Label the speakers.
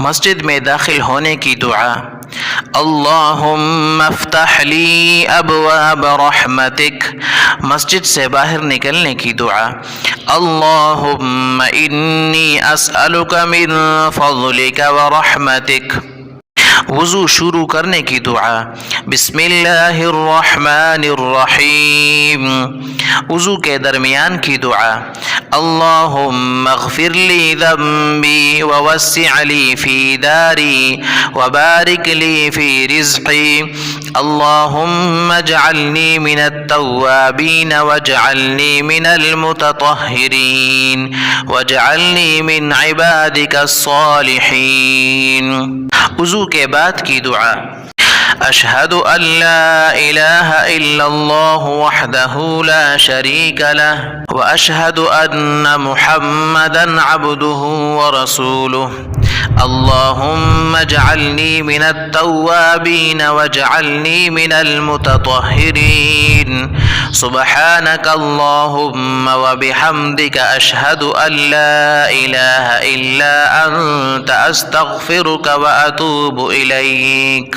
Speaker 1: مسجد میں داخل ہونے کی دعا: اللہم افتح لی ابواب رحمتک۔ مسجد سے باہر نکلنے کی دعا: اللہم انی اسألک من فضلک ورحمتک۔ وضو شروع کرنے کی دعا: بسم اللہ الرحمن الرحیم۔ وضو کے درمیان کی دعا: اللہم اغفر لی ذنبی ووسع لی فی داری وبارک لی فی رزقی۔ اللہم اجعلنی من التوابین واجعلنی من المتطہرین واجعلنی من عبادک الصالحین۔ وضو کے بعد کی دعا: اشہد ان لا الہ الا اللہ وحدہ لا شریک لہ واشہد ان محمدا عبدہ ورسولہ۔ اللہم اجعلنی من التوابین واجعلنی من المتطہرین۔ سبحانک اللہم وبحمدک اشہد ان لا الہ الا انت استغفرک واتوب الیک۔